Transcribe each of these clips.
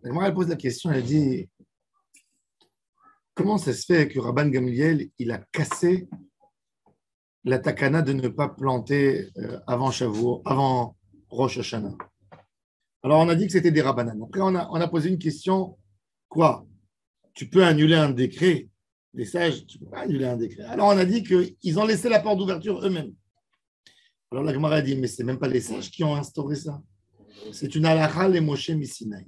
Moi, elle pose la question, elle dit, comment ça se fait que Rabban Gamliel, il a cassé la takana de ne pas planter avant Shavuot, avant Rosh Hashanah? Alors, on a dit que c'était des Rabbanan. Après, on a posé une question, quoi? Tu peux annuler un décret des sages, tu ne peux pas annuler un décret. Alors, on a dit qu'ils ont laissé la porte d'ouverture eux-mêmes. Alors, la Gemara a dit, mais ce n'est même pas les sages qui ont instauré ça. C'est une halakha les Moshe Misinaï.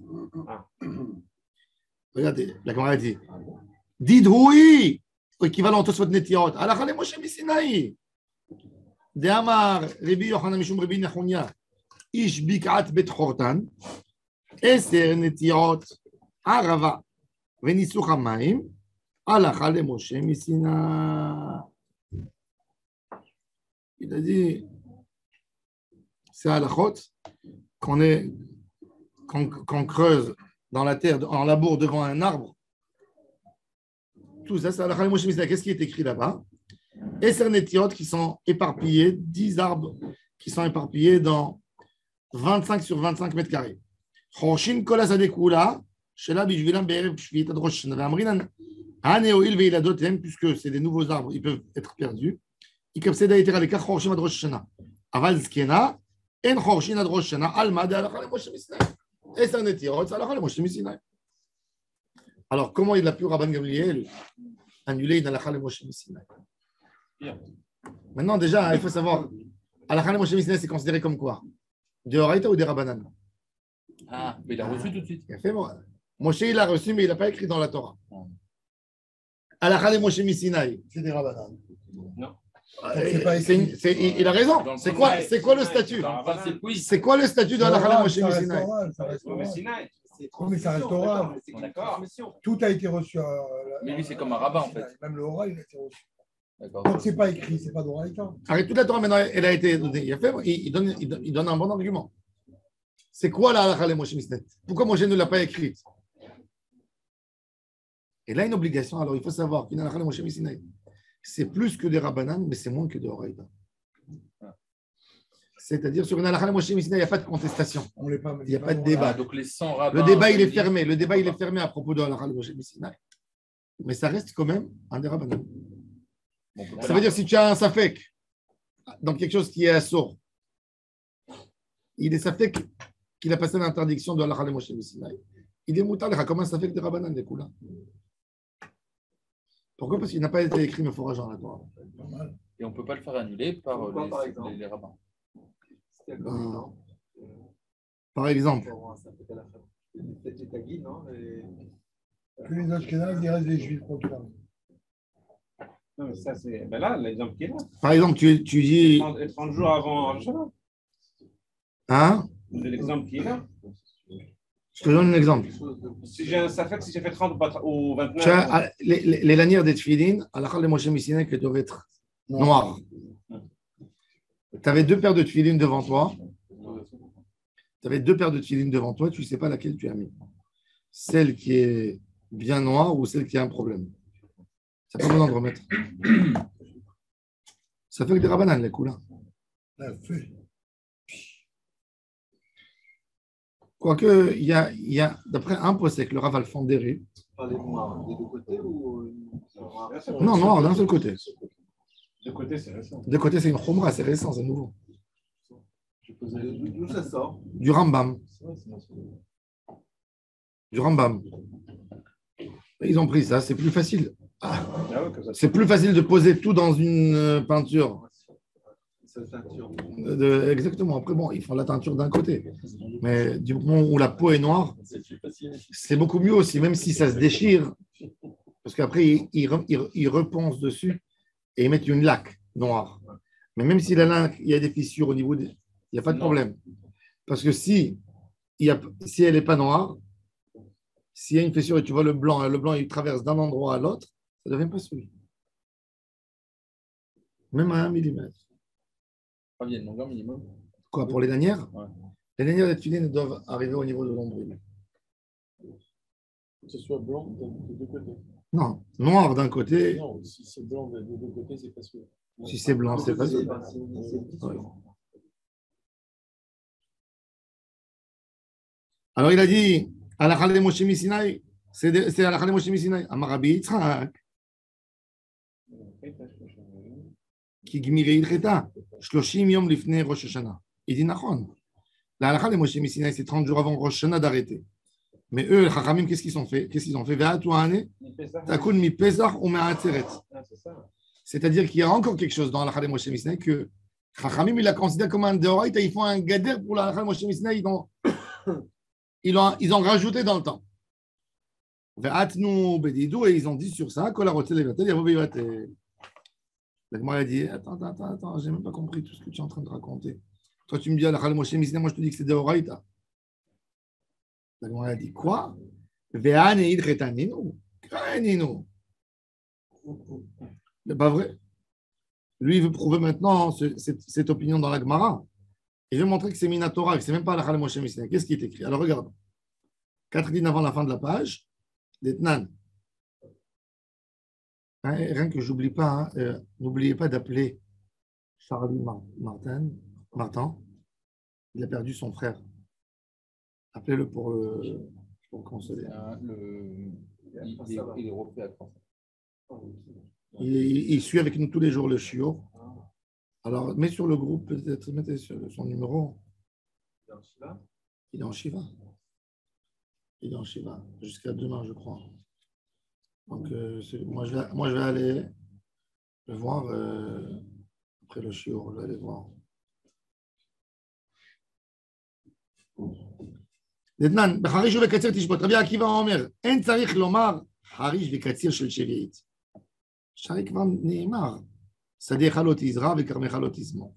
Regardez, la Gemara a dit, Didhoui, équivalent à Tosfot Netiot, halakha les Moshe Misinaï. De Amar, Rabbi Yochanan Mishum Rabbi Nechunya, Ish Bik'at Bet Chortan, Eser Netiot, Arava, Venisuch Hamayim, halakha les Moshe Misinaï. Il a dit, c'est halachot qu'on creuse dans la terre, en labour devant un arbre. Tout ça, c'est halakha les Moshe Misinaï. Qu'est-ce qui est écrit là-bas? Et c'est Netiot qui sont éparpillés, 10 arbres qui sont éparpillés dans 25 sur 25 mètres carrés. Choshin kol hasadekula, shela bishvilam be'erev shvitat rosh hashanah. Ve'amrinan haneoil ve'iladotem, puisque c'est des nouveaux arbres, ils peuvent être perdus. Ikapseda etera lekach chorshim ad rosh hashanah. Aval zkena, en chorshin ad rosh hashanah, alma de halakha le Moshe Misinaï. Et c'est Netiot, c'est halakha le Moshe Misinaï. Alors, comment il a pu Rabban Gamliel annuler une halakha le Moshe Misinaï? Maintenant, déjà, il faut savoir, halakha le Moshe Misinaï, c'est considéré comme quoi? De Horaïta ou des Rabbanan? Ah, mais il a reçu tout de suite. Il a fait, Moshe, il a reçu, mais il n'a pas écrit dans la Torah. Halakha le Moshe Misinaï, c'est des Rabbanan. Non. Il a raison. C'est quoi le statut? C'est quoi le statut de halakha le Moshe Misinaï? Mais ça reste oral. Tout a été reçu. Mais lui, c'est comme un rabbin, en fait. Même le oral, il a été reçu. Donc, c'est pas écrit, c'est pas d'oraïta. Arrête, toute la Torah, maintenant, elle a été donnée. Il donne un bon argument. C'est quoi la halakha le Moshe Misinaï? Pourquoi Moshe ne l'a pas écrite? Et là, une obligation. Alors, il faut savoir qu'une halakha le Moshe Misinaï, c'est plus que des rabbanan, mais c'est moins que des oraïta. C'est-à-dire, sur une halakha le Moshe Misinaï, il n'y a pas de contestation. Il n'y a pas de débat. Donc les 100 rabbins, le débat, il est fermé. Le débat, il est fermé à propos de halakha le Moshe Misinaï. Mais ça reste quand même un des rabbanan. Ça veut dire si tu as un safek dans quelque chose qui est assourd, il est safek qu'il a passé l'interdiction de halakha le Moshe Misinaï. Il est moutal, comme un safek de rabbanan, des coulins. Pourquoi? Parce qu'il n'a pas été écrit, mais forage dans la Torah. et on ne peut pas le faire annuler par les rabbins. Par exemple. Que les Ashkénazes, il reste des Juifs proclamés. Non, mais ça, c'est. Ben là, l'exemple qui est là. Par exemple, tu dis. 30 jours avant Shabbat. Hein? C'est l'exemple qui est là. Je te donne un exemple. Si j'ai un safek, si j'ai fait 30 ou 29. Les lanières des tefilin, halakha le Moshe Misinaï, qui doivent être noires. Tu avais deux paires de tefilin devant toi. Tu avais deux paires de tefilin devant toi, tu ne sais pas laquelle tu as mis. Celle qui est bien noire ou celle qui a un problème. Ça n'a pas besoin de remettre. Ça fait que des rabbanan, les coulins. Quoique, il y a d'après un posek, le Rav Alfandéré. Parlez noir des deux côtés ou. Non, noir d'un seul côté. De côté, c'est récent. De côté, c'est une chomra, c'est récent, c'est nouveau. D'où ça sort? Du Rambam. Du Rambam. Ils ont pris ça, c'est plus facile. C'est plus facile de poser tout dans une peinture. Exactement. Après, bon, ils font la teinture d'un côté. Mais du moment où la peau est noire, c'est beaucoup mieux aussi, même si ça se déchire. Parce qu'après, ils repensent dessus et ils mettent une laque noire. Mais même si la laque, il y a des fissures au niveau, il n'y a pas de problème. Parce que si elle n'est pas noire, s'il y a une fissure et tu vois le blanc il traverse d'un endroit à l'autre, ça ne devient pas celui. Même à 1 millimètre. Il y a une longueur minimum. Quoi, pour les lanières? Ouais. Les lanières des filets doivent arriver au niveau de l'ombrelle. Que ce soit blanc des deux côtés. Non, noir d'un côté. Non, si c'est blanc des deux côtés, c'est pas sûr. Si c'est blanc, c'est pas sûr. Ouais. Alors il a dit, Halakha le Moshe Misinaï. C'est Halakha le Moshe Misinaï. Amar Rabbi Yitzhak. Ki gmirei ilcheta. 30 yom lifnei Rosh Hashanah. Il dit Nachon. La halakha le Moshe Misinaï, c'est 30 jours avant Rosh Hashanah d'arrêter. Mais eux, les Chachamim, qu'est-ce qu'ils ont fait? Ve'atu ha'ane, takun mi Pesach ou me'atzeret. C'est-à-dire qu'il y a encore quelque chose dans la halakha le Moshe Misinaï que Chachamim, il la considère comme un deoraita. Ils font un gader pour la halakha le Moshe Misinaï. Ils ont rajouté dans le temps. Ve'atnu bedidou, et ils ont dit sur ça, kol harotzeh levatel yavo ve'yivatel. La Gemara a dit, attends, j'ai même pas compris tout ce que tu es en train de raconter. Toi, tu me dis, halakha le Moshe Misinaï, moi, je te dis que c'est deoraita. La Gemara a dit, quoi? Ve'ane idretaninu. Kraninu. C'est pas vrai. Lui, il veut prouver maintenant cette opinion dans la Gemara. Il veut montrer que c'est Minatora, que ce n'est même pas halakha le Moshe Misinaï. Qu'est-ce qui est écrit? Alors, regarde. 4 lignes avant la fin de la page. D'Etnan. Rien que j'oublie pas, n'oubliez pas d'appeler Charlie Martin. Il a perdu son frère. Appelez-le pour consoler. Il est refait à 30. Il suit avec nous tous les jours le chiot. Alors, mets sur le groupe, peut-être, mettez son numéro. Il est en Shiva. Il est en Shiva. Jusqu'à demain, je crois. Donc, moi, je vais aller le voir après le chiot. Je vais aller voir. דתנן, בחריש ובקציר תשבות. רבי עקיבא אומר, אין צריך לומר חריש וקציר של שביעית. שהרי כבר נאמר, שדך לא תזרע וכרמך לא תזמור.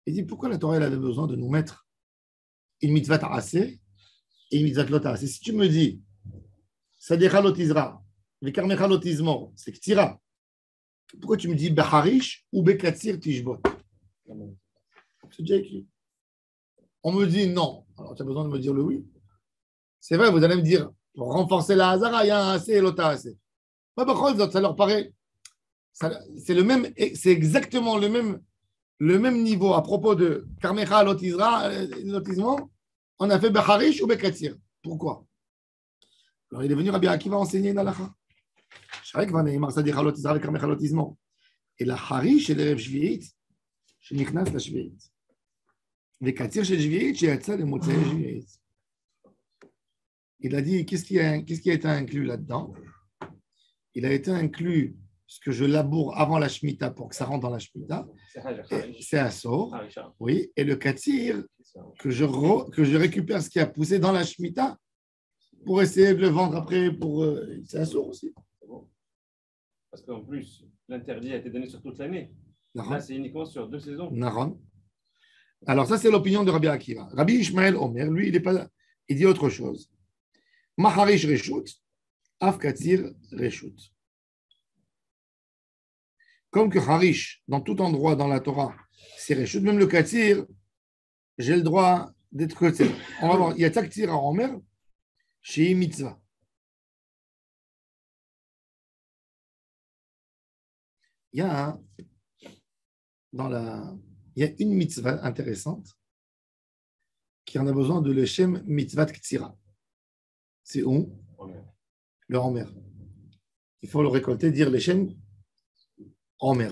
Il dit, pourquoi la Torah elle avait besoin de nous mettre une mitzvah ta'aseh et une mitzvah lo ta'aseh? Si tu me dis, שדך לא תזרע וכרמך לא תזמור, c'est ktira. Pourquoi tu me dis בחריש ובקציר תשבות? C'est déjà écrit. On me dit non. Alors, tu as besoin de me dire le oui. C'est vrai, vous allez me dire, pour renforcer la Hazara, il y a un assez et l'autre assez. Ça leur paraît. C'est exactement le même niveau à propos de Karmecha, l'autisme. On a fait Becharish ou Bekatsir. Pourquoi? Alors, il est venu Rabbi Akiva enseigner une halakha. Sharek va neimar Sadicha l'autisra avec Karmecha l'autisme. Et la Harish, c'est l'Erev Shvi'it, chez Nichnas la Shvi'it. וקציר של שביעית שיצא למוצאי שביעית. Il a dit, qu'est-ce qui a été inclus là-dedans? Il a été inclus ce que je laboure avant la Shemitah pour que ça rentre dans la Shemitah. C'est Assor. Oui, et le Katsir, que je récupère ce qui a poussé dans la Shemitah pour essayer de le vendre après pour. C'est Assor aussi. Parce qu'en plus, l'interdit a été donné sur toute l'année. Là, c'est uniquement sur 2 saisons. Naron. Alors, ça, c'est l'opinion de Rabbi Akiva. Rabbi Ishmael Omer, lui, il dit autre chose. Maharish Reshut, Af Katsir Reshut. Comme que Harish, dans tout endroit dans la Torah, c'est Reshut, même le Katsir, j'ai le droit d'être Katsir. On va voir, il y a Katsir à Omer, chez Mitzvah. Il y a il y a une mitzvah intéressante qui en a besoin de l'Echem mitzvah Ktsira. C'est où? Le Homer. Il faut le récolter, dire l'Echem Homer.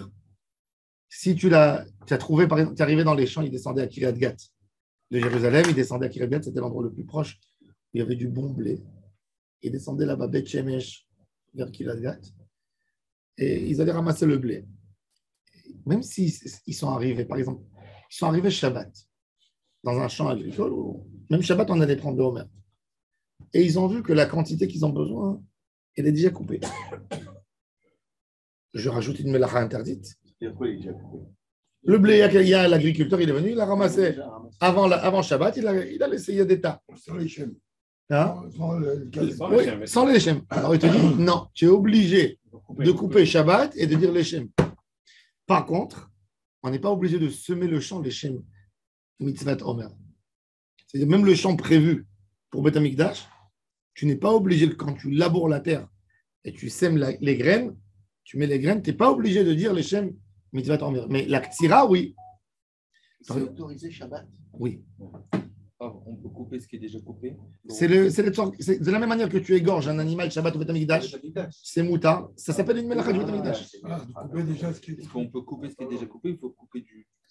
Si tu as trouvé, par exemple, tu es arrivé dans les champs, il descendait à Kiryat Gat de Jérusalem, il descendait à Kiryat Gat, c'était l'endroit le plus proche où il y avait du bon blé. Il descendait là-bas, Beth Shemesh, vers Kiryat Gat, et ils allaient ramasser le blé. Même s'ils sont arrivés, par exemple, ils sont arrivés Shabbat, dans un champ agricole, ou même Shabbat, on allait prendre le Homer. Et ils ont vu que la quantité qu'ils ont besoin, elle est déjà coupée. Je rajoute une mélacha interdite. Le blé, il y a l'agriculteur, il est venu, il a ramassé avant Shabbat, il a laissé, il y a des tas. Sans les chèmes. Hein? Oui, sans les chèmes. Alors il te dit, non, tu es obligé de couper Shabbat et de dire les chèmes. Par contre, on n'est pas obligé de semer le champ, les Shem Mitzvat Omer. C'est-à-dire même le champ prévu pour Beth Amikdash, tu n'es pas obligé, quand tu laboures la terre et tu sèmes les graines, tu mets les graines, tu n'es pas obligé de dire les Shem Mitzvat Omer. Mais la Ktsira, oui. C'est autorisé Shabbat? Oui. On peut couper ce qui est déjà coupé. C'est de la même manière que tu égorges un animal Shabbat au Beth Amikdash, c'est mouta, ça s'appelle une melacha du Beth Amikdash. Est-ce qu'on peut couper ce qui est déjà coupé? Il faut couper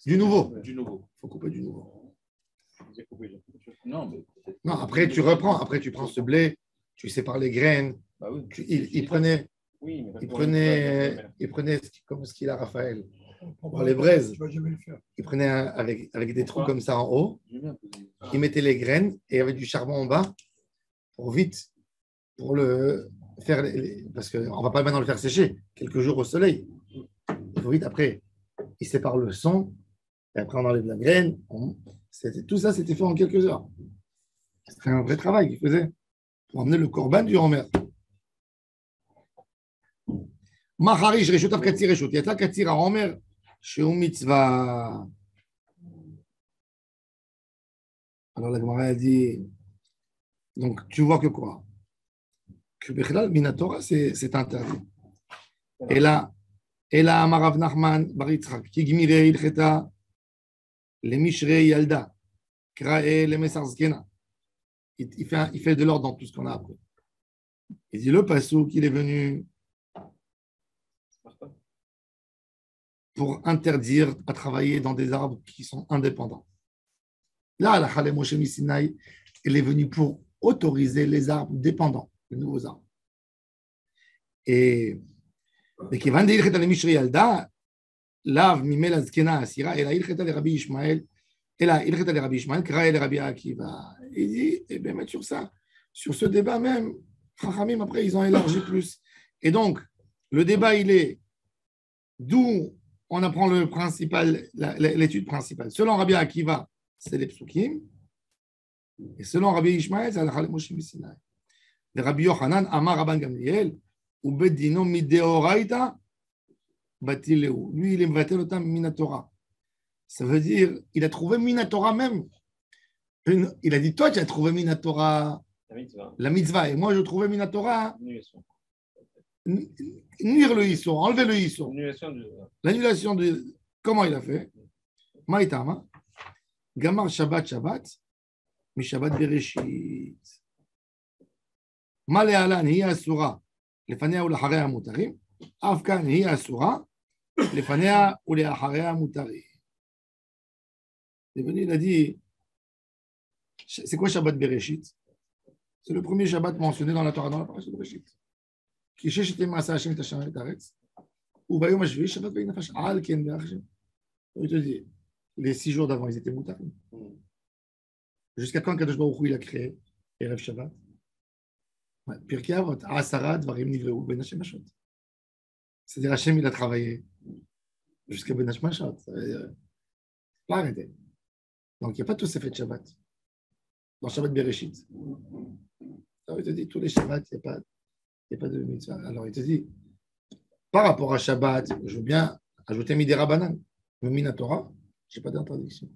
du nouveau. Du nouveau. Il faut couper du nouveau. Non, mais non, après tu reprends, après tu prends ce blé, tu sépares les graines. Bah oui. Il prenait comme ce qu'il a Raphaël. Pour les braises, il prenait avec des trous comme ça en haut, il mettait les graines et avec du charbon en bas pour le faire, parce qu'on ne va pas maintenant le faire sécher, quelques jours au soleil. Il faut vite, après, il sépare le son et après on enlève la graine. Tout ça, c'était fait en quelques heures. C'était un vrai travail qu'il faisait pour emmener le korban du Homer. Maharish Reshotav Katsir Reshot. Yata Katsir à Homer. Chez Mitzvah. Alors la Gemara a dit, donc tu vois que quoi? Que Bechlal Minatora, c'est interdit. Et là, Amarav Nachman Bar Yitzchak, qui gmire ilcheta, le Mishrei Yalda, Krae le Mesar Zkena. Il fait de l'ordre dans tout ce qu'on a appris. Il dit le passou qu'il est venu pour interdire à travailler dans des arbres qui sont indépendants. Là, la Chalem Moshe Misinaï, elle est venue pour autoriser les arbres dépendants, les nouveaux arbres. Et qui va dire que les Mishri Yalda, lav mimel azkena asira, et là il cheta les Rabbi Ishmael, et là il cheta les Rabbi Ishmael, kra les Rabbi Akiva. Il dit, et bien mettre sur ça, sur ce débat même, Chachamim après ils ont élargi plus. Et donc le débat il est d'où on apprend le principal, l'étude principale. Selon Rabbi Akiva, c'est les psukim. Et selon Rabbi Ishmael, c'est la Moshe Misinaï. Le Rabbi Yochanan, Amar Rabban Gamliel, ou Bedino Mideoraita, Batileu. Lui, il est Mvatel Otam Minatora. Ça veut dire, il a trouvé Minatora même. Il a dit, toi, tu as trouvé Minatora, la mitzvah. Et moi, je trouvais Minatora. Nuire le Issour, enlever le Issour. L'annulation de. Comment il a fait? Maïtama. Gamar Shabbat, Mi Shabbat Bereshit. Maléalan, hiya asura, lefanea ou l'acharea mutarim. Afkan, hiya asura, lefanea ou l'acharea mutarim. Il a dit, c'est quoi Shabbat Bereshit? C'est le premier Shabbat mentionné dans la Torah, dans la parasha de Bereshit. כי ששת ימי עשה השם את השמיים ואת הארץ, וביום השביעי שבת ויהי נפש על כן בהשם. Il te dit, les 6 jours d'avant, ils étaient moutarim. Jusqu'à quand Kadosh Baruch Hu il a créé Erev Shabbat? Pirkei Avot, Asara Dvarim Nivreu Ben Hashem Hashot. C'est-à-dire Hashem il a travaillé jusqu'à Ben Hashem Hashot. Pas arrêté. Donc il n'y a pas tout ce fait de Shabbat. Dans Shabbat Bereshit. Alors il te dit, tous les Shabbats, il n'y a pas de mitzvah. Alors, il te dit, par rapport à Shabbat, je veux bien ajouter Midera Banan, mais Minatora, je n'ai pas d'interdiction.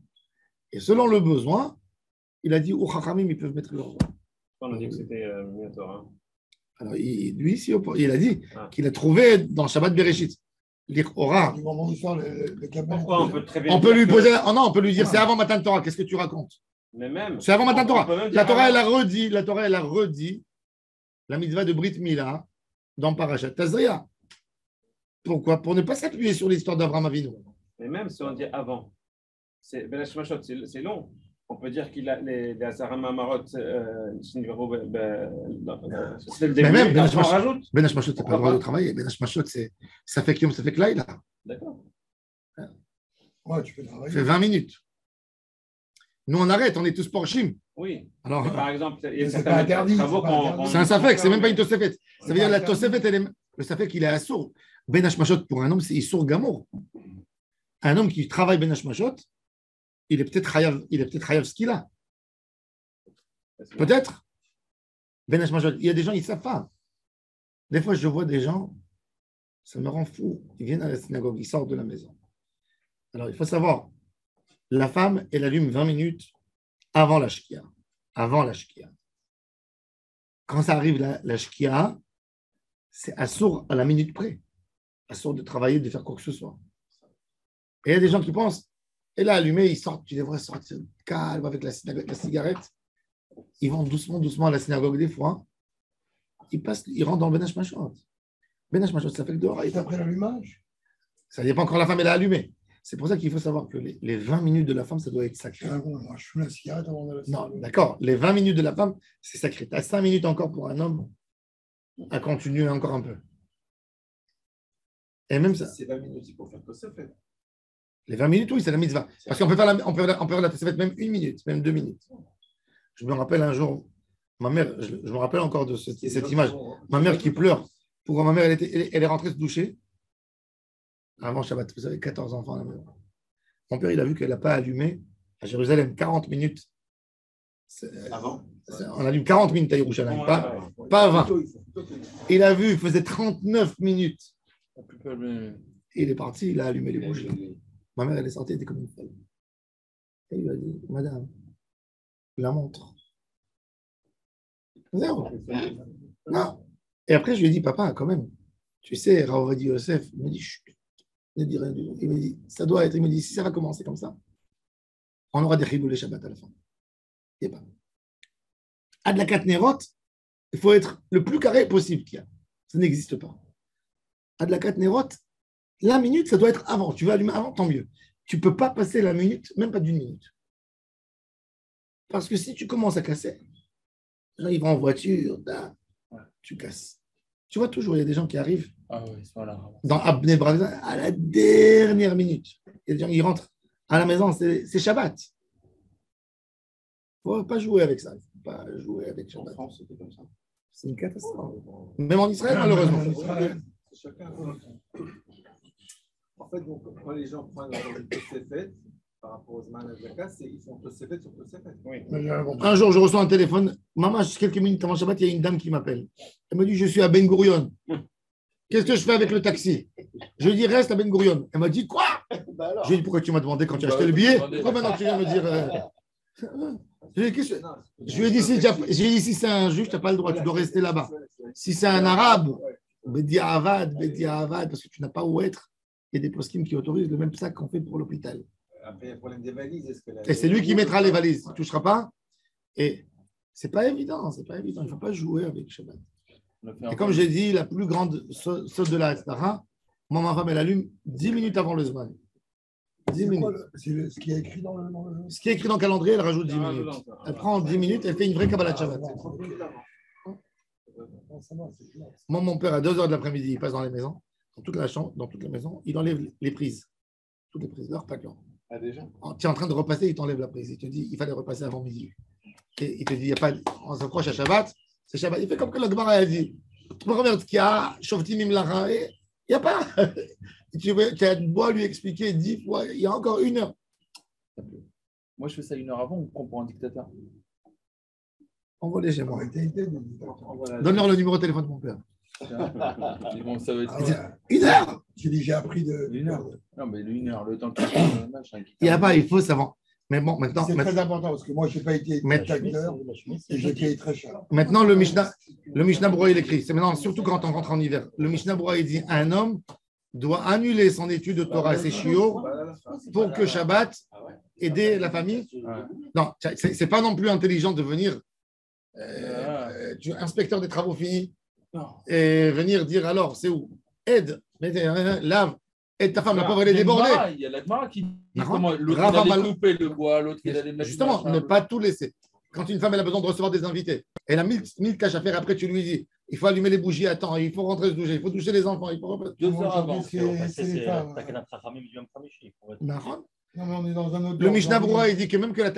Et selon le besoin, il a dit, ou Chachamim, ils peuvent mettre leur. On a dit que c'était Minatora. Alors, lui, ici, il a dit qu'il a trouvé dans Shabbat Bereshit. L'Ichora. Pourquoi on peut très bien. On peut lui poser. Oh non, on peut lui dire, c'est avant Matan Torah, qu'est-ce que tu racontes? Mais même. C'est avant Matan Torah. La Torah, elle a redit. La mitzvah de Brit Mila dans Parashat Tazria. Pourquoi? Pour ne pas s'appuyer sur l'histoire d'Abraham Avinu. Mais même si on dit avant, c'est long. On peut dire qu'il a les Azaram Amarot, c'est le début. Mais même, Ben Hashmashot, tu n'as pas le droit de travailler. Ben Hashmashot, ça fait Kiyom, ça fait Klaïla. D'accord. Ouais, tu peux travailler. Ça fait 20 minutes. Nous, on arrête, on est tous porchim. Oui. Alors, par exemple, il y a certains interdit. C'est un safek, c'est même pas une tosefet. Ça veut dire la tosefet, le safek, il est assourd. Ben Hashmashot, pour un homme, c'est issour gamour. Un homme qui travaille Ben Hashmashot, il est peut-être chayav ce qu'il a. Peut-être. Ben Hashmashot, il y a des gens, ils ne savent pas. Des fois, je vois des gens, ça me rend fou. Ils viennent à la synagogue, ils sortent de la maison. Alors, il faut savoir, la femme, elle allume 20 minutes avant la shkia. Avant la shkia. Quand ça arrive la shkia, c'est assourd à la minute près. Assourd de travailler, de faire quoi que ce soit. Et il y a des gens qui pensent, Et là, allumé, ils sortent, tu les vois sortir calme avec la cigarette. Ils vont doucement, doucement à la synagogue des fois. Ils rentrent dans le Ben Hashmashot. Ben Hashmashot, ça fait le dehors. Et après l'allumage. Ça dépend quand la femme elle a allumé. C'est pour ça qu'il faut savoir que les 20 minutes de la femme, ça doit être sacré. Ah bon, moi, je fume la cigarette avant de la Non, d'accord. Les 20 minutes de la femme, c'est sacré. Tu as 5 minutes encore pour un homme à continuer encore un peu. Et même ça. C'est 20 minutes, il faut faire que ça fait. Les 20 minutes, oui, c'est la mitzvah. Parce qu'on peut faire la Tosefet même 1 minute, même 2 minutes. Je me rappelle un jour, ma mère, je me rappelle encore de cette image. Ma mère qui pleure. Pourquoi ma mère, elle est rentrée se doucher avant Shabbat. Vous avez 14 enfants à la maison. Mon père, il a vu qu'elle n'a pas allumé à Jérusalem 40 minutes. Avant. On allume 40 minutes à Yerushalayim, pas 20. Il a vu, il faisait 39 minutes. Et il est parti, il a allumé les bougies. Ma mère, elle est sortie, elle était comme une folle. Et il lui a dit, madame, la montre. Zéro. Non. Et après, je lui ai dit, papa, quand même, tu sais, Raouvadi Yosef, il me dit, chut, ne dis rien du tout. Il me dit, ça doit être, il me dit, si ça va commencer comme ça, on aura des chiboulés Shabbat à la fin. Il n'y a pas. Adlakat Nerot, il faut être le plus carré possible qu'il y a. Ça n'existe pas. Adlakat Nerot, la minute, ça doit être avant. Tu veux allumer avant, tant mieux. Tu ne peux pas passer la minute, même pas d'une minute. Parce que si tu commences à casser, les gens, ils vont en voiture, tu casses. Tu vois toujours, il y a des gens qui arrivent dans Abnei Brak, à la dernière minute. Il y a des gens qui rentrent à la maison, c'est Shabbat. Il ne faut pas jouer avec ça. Il ne faut pas jouer avec Shabbat. En France, c'était comme ça. C'est une catastrophe. Même en Israël, malheureusement. Chacun. En fait, donc, quand les gens prennent une Tosefet, par rapport aux Zman Azaka, ils font Tosefet sur Tosefet. Oui. Un jour, je reçois un téléphone. Maman, quelques minutes avant Shabbat, il y a une dame qui m'appelle. Elle me dit, je suis à Ben Gurion. Qu'est-ce que je fais avec le taxi? Je lui dis, reste à Ben Gurion. Elle m'a dit, quoi? Je lui ai dit, pourquoi tu m'as demandé quand tu as acheté le billet? Pourquoi maintenant tu viens me dire... Je lui ai dit, si c'est un juge, tu n'as pas le droit, tu dois rester là-bas. Si c'est un arabe, Bedi Avad, parce que tu n'as pas où être. Il y a des poskim qui autorisent le même sac qu'on fait pour l'hôpital. Après, il y a le problème des valises. Et c'est lui qui mettra les valises. Il ne touchera pas. Et ce n'est pas évident. Il ne faut pas jouer avec Shabbat. Et comme j'ai dit, la plus grande saute de la Hastara, moi, ma femme, elle allume 10 minutes avant le Zman. 10 minutes. C'est ce qui est écrit dans le Ce qui est écrit dans le calendrier, elle rajoute 10 minutes. Elle prend 10 minutes, elle fait une vraie Kabbalah de Shabbat. Moi, mon père, à 2h de l'après-midi, il passe dans les maisons, dans toute la chambre, dans toutes les maisons, il enlève les prises. Toutes les prises, l'heure, pas de l'heure. Ah, déjà? Tu es en train de repasser, il t'enlève la prise. Il te dit, il fallait repasser avant midi. Et il te dit, il y a pas, on s'approche à Shabbat, c'est Shabbat. Il fait comme que la Gemara a dit. Tu regardes ce qu'il y a, Shoftim Imlara, il n'y a pas. Tu as beau lui expliquer 10 fois, il y a encore 1 heure. Moi, je fais ça 1 heure avant, on comprend un dictateur. Envoie-les chez moi. Donne-leur le numéro de téléphone de mon père. Bon, ça va être... 1 heure. J'ai déjà appris de. 1 heure. Non, mais 1 heure, le temps que il n'y a pas, il faut savoir. Mais bon, maintenant. C'est très important parce que moi, je n'ai pas été acteur et j'ai payé très cher. Maintenant, le Mishnah Berurah, il écrit. C'est maintenant, surtout quand on rentre en hiver. Le Mishnah Berurah, il dit un homme doit annuler son étude de Torah, ses chiots, pour que Shabbat aider la famille. Non, c'est pas non plus intelligent de venir inspecteur des travaux finis et venir dire alors c'est où? Aide, lave, aide ta femme, la pauvre elle est débordée. Il y a la Gemara qui dit comment l'autre il allait couper le bois, l'autre il allait mettre. Justement, ne pas tout laisser. Quand une femme elle a besoin de recevoir des invités, elle a 1000 tâches à faire, après tu lui dis il faut allumer les bougies à temps, il faut rentrer se doucher, il faut toucher les enfants, il faut 2 heures avant. C'est les femmes. Non, mais on est dans un autre. Le Mishnah Berurah, il dit que même que la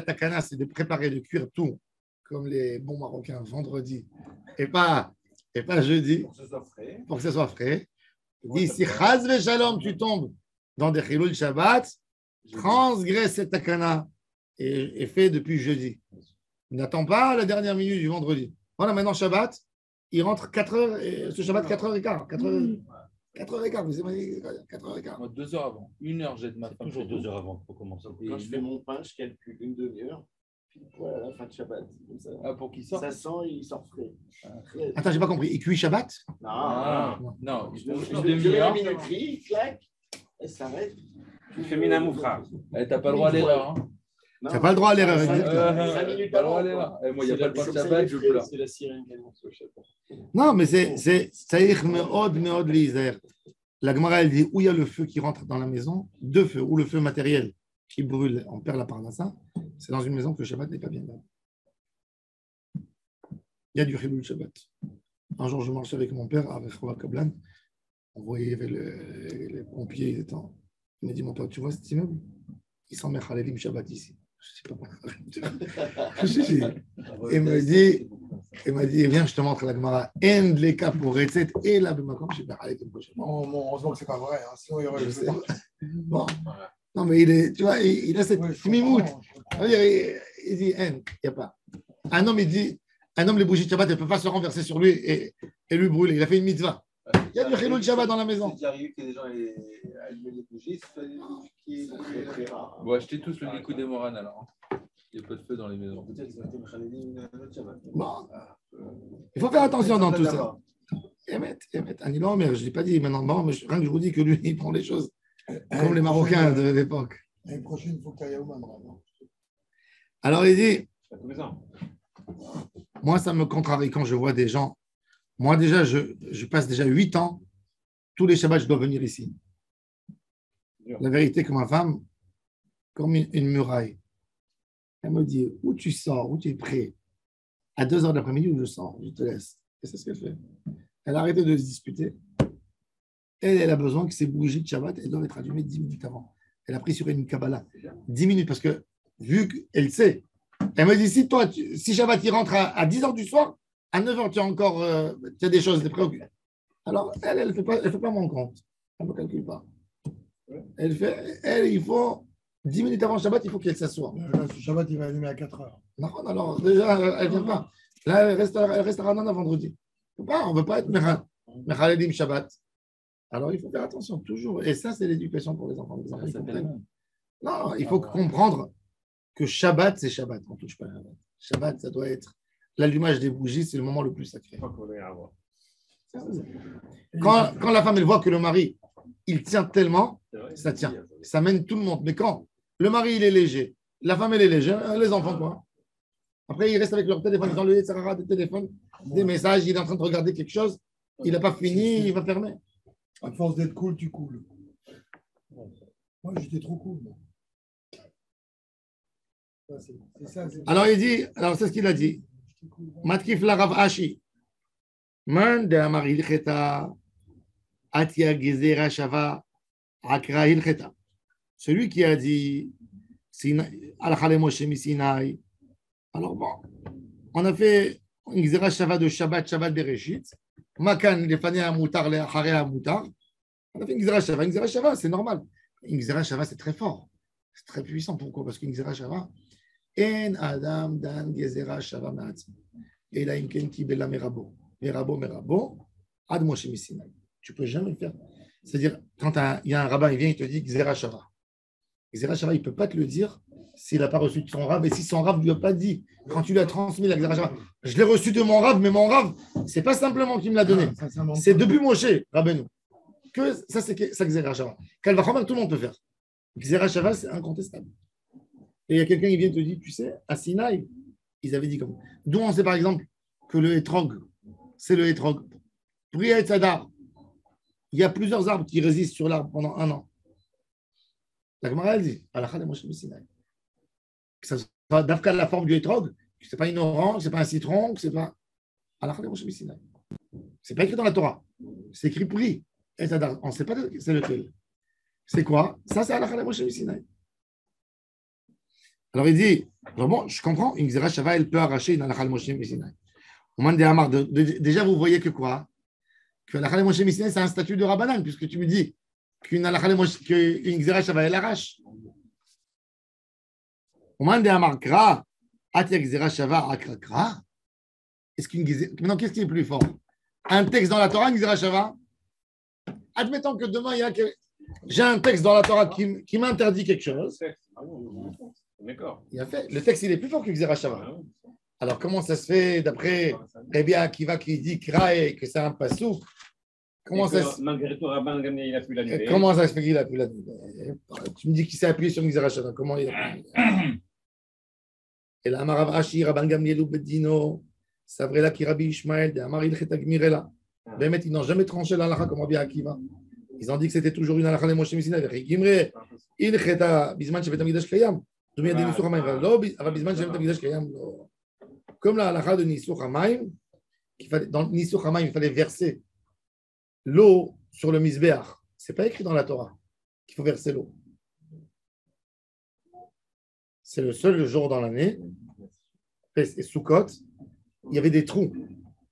takana, c'est de préparer, de cuire tout, comme les bons Marocains, vendredi, et pas jeudi, pour que ce soit frais. Il dit, si chaz ve shalom, tu tombes dans des chilul Shabbat, transgresse cette takana et fais depuis jeudi. N'attends pas la dernière minute du vendredi. Voilà, maintenant Shabbat, il rentre 4h, ce Shabbat 4h15. 4h15, vous imaginez 4h15. Moi, 2 heures avant. 1 heure, j'aide ma femme. Toujours 2 heures avant pour commencer. Quand je fais mon pain, je calcule une demi-heure. Puis voilà, à la fin de Shabbat. Comme ça. Ah, pour qu'il sorte. Ça sent, il sort frais. Attends, j'ai pas compris. Il cuit Shabbat? Non, non. je mets la minuterie, clac, elle s'arrête. Féminin moufra. T'as pas le droit à l'erreur. Hein. Tu n'as pas le droit à l'erreur. exactement. Pas le droit à l'erreur. Moi, il n'y a pas le droit de Shabbat, je pleure. C'est la sirène qui annonce le Shabbat. Non, mais c'est Saïch Meod Lizer. La Gemara, elle dit où il y a le feu qui rentre dans la maison, deux feux, ou le feu matériel qui brûle, on perd la parnassa, c'est dans une maison que le Shabbat n'est pas bien là. Il y a du Chilul Shabbat. Un jour, je marchais avec mon père, avec Rova Kablan, on voyait les pompiers, il m'a dit, mon père, tu vois cet immeuble? Il s'en met Khalelim Shabbat ici. Je ne sais pas. Il m'a dit, viens, je te montre la Gemara. End les cas pour recette et la Bemakom, je sais pas, allez, Heureusement que ce n'est pas vrai. Hein. Sinon, il y aurait bon. Non, mais tu vois, il a cette mimoute. Il dit, end, il n'y a pas. Un homme, les bougies de Shabbat, elles ne peuvent pas se renverser sur lui et lui brûler. Il a fait une mitzvah. Il y a du Chilul Shabbat dans la maison. C'est déjà arrivé que les gens allument les bougies, c'est très rare. Bon, achetez tous le Likud des Moran alors. Il n'y a pas de feu dans les maisons. Peut-être qu'ils ont été Khalelim un autre Shabbat. Bon. Il faut faire attention dans tout ça. Emet, Anilo, mais je ne l'ai pas dit maintenant. Bon, mais rien que je vous dis que lui, il prend les choses comme les Marocains de l'époque. L'année prochaine, il faut que tu ailles à Ouman. Alors, il dit, Tous les ans. moi, ça me contrarie quand je vois des gens. Moi, déjà, je passe déjà 8 ans. Tous les Shabbats, je dois venir ici. La vérité, que ma femme, comme une muraille, elle me dit, où tu sors, où tu es prêt? À 2 heures de l'après-midi, où je sors, je te laisse. Et c'est ce qu'elle fait. Elle a arrêté de se disputer. Elle a besoin que ses bougies de Shabbat, elles doivent être allumées 10 minutes avant. Elle a pris sur une Kabbalah. 10 minutes, parce que, vu qu'elle sait, elle me dit, si Shabbat, il rentre à 10 heures du soir, à 9 heures, tu as des choses, des préoccupations. Alors, elle ne fait pas mon compte. Elle ne me calcule pas. Il faut 10 minutes avant Shabbat, il faut qu'elle s'assoie. Là, ce Shabbat, il va allumer à 4 heures. Non, alors, déjà, elle ne vient pas. Là, elle reste à Ranana vendredi. On ne veut pas être Mechaledim Shabbat. Alors, il faut faire attention, toujours. Et ça, c'est l'éducation pour les enfants. Les enfants, ils comprennent. Non, il faut comprendre que Shabbat, c'est Shabbat. On ne touche pas à Shabbat. Shabbat, ça doit être l'allumage des bougies, c'est le moment le plus sacré. Quand la femme, elle voit que le mari, il tient tellement, ça tient. Ça mène tout le monde. Mais quand le mari, il est léger, la femme, elle est légère, les enfants, quoi. Après, ils restent avec leur téléphone, ils ont le Yetzirah des téléphones, des messages, il est en train de regarder quelque chose, il n'a pas fini, il va fermer. À force d'être cool, tu coules. Moi, j'étais trop cool. C'est ça, alors, il dit, alors c'est ce qu'il a dit. Matkif la Rav Ashi. Man de Amar Hilcheta, Atia Gezera Shava, Akra Hilcheta. Celui qui a dit, Al-Khalem Moshe Misinaï. Alors bon, on a fait une Gezera Shava de Shabbat Bereshit. Makan, les fanés à Moutar, les Acharé à Moutar. On a fait une Gezera Shava. Une Gezera Shava, c'est normal. Une Gezera Shava, c'est très fort. C'est très puissant. Pourquoi? Parce qu'une Gezera Shava, En Adam Dan Gezera Shava Ma'atzma. Et là, Imken Kibela Merabo. Merabo, Ad Moshe Misinaï. Tu ne peux jamais le faire. C'est-à-dire, quand il y a un rabbin, il vient, il te dit Gezera Shava. Gezera Shava, il ne peut pas te le dire s'il n'a pas reçu de son rave. Et si son rave ne lui a pas dit, quand tu lui as transmis la Gezera Shava, je l'ai reçu de mon rave, mais mon rave, ce n'est pas simplement qu'il me l'a donné. C'est depuis Moshe, Rabbeinu. Que ça, c'est ça Gezera Shava. Kalvachomer, tout le monde peut faire. Gezera Shava, c'est incontestable. Et il y a quelqu'un qui vient te dire, tu sais, à Sinaï, ils avaient dit comme. D'où on sait par exemple que le hétrog, c'est le hétrog. Priya et Tzadar, il y a plusieurs arbres qui résistent sur l'arbre pendant 1 an. La Gemara, elle dit, Alakha de Moshe Sinaï. Que ça soit d'Afka la forme du hétrog, que ce n'est pas une orange, ce n'est pas un citron, que ce n'est pas. Alakha de Moshe Sinaï. Ce n'est pas écrit dans la Torah. C'est écrit Pri et Tzadar. On ne sait pas c'est lequel. C'est quoi? Ça, c'est Alakha de Moshe Sinaï. Alors il dit, bon, je comprends, une Gezera Shava, elle peut arracher une Alakha de Moshe Sinaï. Au moins déjà, vous voyez que quoi? Que l'Alakha de Moshe Sinaï, c'est un statut de Rabbanan, puisque tu me dis qu'une Gezera Shava, elle arrache. Au moins Amar Kra, Atia Gezera Shava, Akra Kra. Maintenant, qu'est-ce qui est plus fort? Un texte dans la Torah, une Gezera Shava? Admettons que demain, j'ai un texte dans la Torah qui m'interdit quelque chose. D'accord. Le texte, il est plus fort que Gezera Shava. Alors, comment ça se fait d'après Rabbi Akiva qui dit Krae, que c'est un pasouk? Comment ça malgré tout, Rabban Gamliel, il a pu l'annuler. Comment ça se fait qu'il a pu l'annuler? Tu me dis qu'il s'est appuyé sur Mizera Shana. Comment il a pu l'annuler? Et là, Amar Rav Ashi, Rabban Gamliel ou Bedino, Savrela ki Rabbi Ishmael, de Amar Il Chetak Mirela. Bémet, ils n'ont jamais tranché l'alacha comme Rabbi Akiva. Ils ont dit que c'était toujours une halakha de Moshe Messina. Gimre, Il Cheta, Bisman Shevet Amidash Kayam. D'où il y a des Nisuch Hamayim. Lo, Bisman Shevet Amidash Kayam. Comme la halakha de Nisuch Hamayim, dans Nisuch Hamayim, il fallait verser l'eau sur le Mizbeach. Ce n'est pas écrit dans la Torah qu'il faut verser l'eau. C'est le seul jour dans l'année. Et Sukkot, il y avait des trous.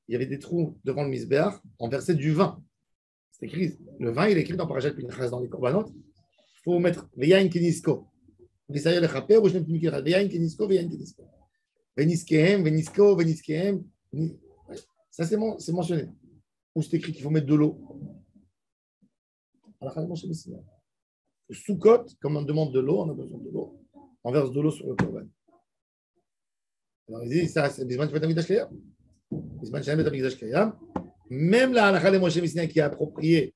Il y avait des trous devant le Mizbeach. On versait du vin. C'est écrit. Le vin, il est écrit dans Parashat Pinchas dans les Korbanot. Il faut mettre Veyain Kenisko. Veyain Kenisko, Veyain Kenisko. Veniskehem, Venisko, Veniskehem. Ça, c'est mentionné. Où c'est écrit qu'il faut mettre de l'eau. Le Sukkot, comme on demande de l'eau, on a besoin de l'eau. On verse de l'eau sur le Korban. Alors, il dit, ça, c'est Bisman Shevet Amidash Kayam. Bisman Shevet Amidash Kayam. Même la halakha de Moshe Messina qui a approprié,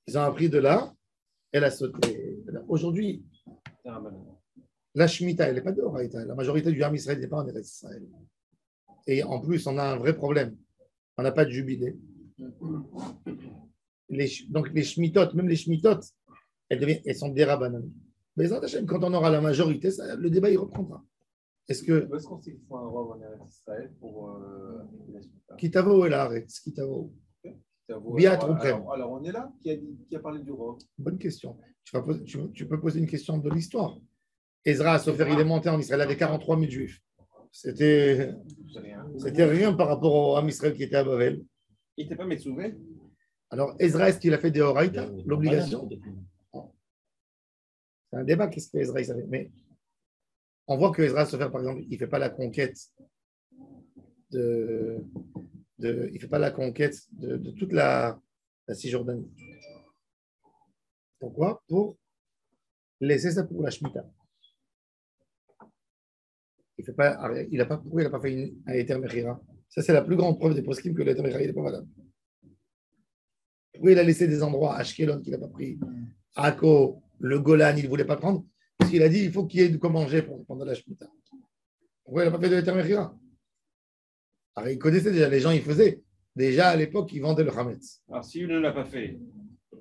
ils ont appris de là, elle a sauté. Aujourd'hui, la Shemitah, elle n'est pas de Horaïta. La majorité du Ham Israël n'est pas en Eretz Israël. Et en plus, on a un vrai problème. On n'a pas de jubilé. Donc les Shmitot, même les Shmitot, elles sont des Rabbanan. Mais quand on aura la majorité, le débat il reprendra. Est-ce qu'on sait qu'il faut un rov en Eretz Israël pour Kitavo et l'Aretz, Kitavo. Alors on est là. Qui a parlé du rov? Bonne question. Tu peux poser une question de l'histoire. Ezra Sofer, il est monté en Israël, il avait 43 000 juifs. C'était rien par rapport au Ham Israël qui était à Babel. Il n'était pas Metsouvé? Alors, Ezra, est-ce qu'il a fait des Horaïta, l'obligation? C'est un débat, qu'est-ce que Ezra savait. Mais on voit que Ezra Sofer, par exemple, il ne fait pas la conquête il fait pas la conquête de toute la Cisjordanie. Pourquoi? Pour laisser ça pour la Shemitah. Pourquoi il n'a pas fait un Eter Mechira? Ça, c'est la plus grande preuve des poskim que l'Eter Mechira n'est pas valable. Pourquoi il a laissé des endroits à Ashkelon qu'il n'a pas pris? Akko, le Golan, il ne voulait pas prendre. Parce qu'il a dit il faut qu'il y ait de quoi manger pendant la Shemitah. Pourquoi il n'a pas fait de Eter Mechira? Alors, il connaissait déjà, les gens, ils faisaient. Déjà, à l'époque, ils vendaient le Hametz. Alors, s'il ne l'a pas fait,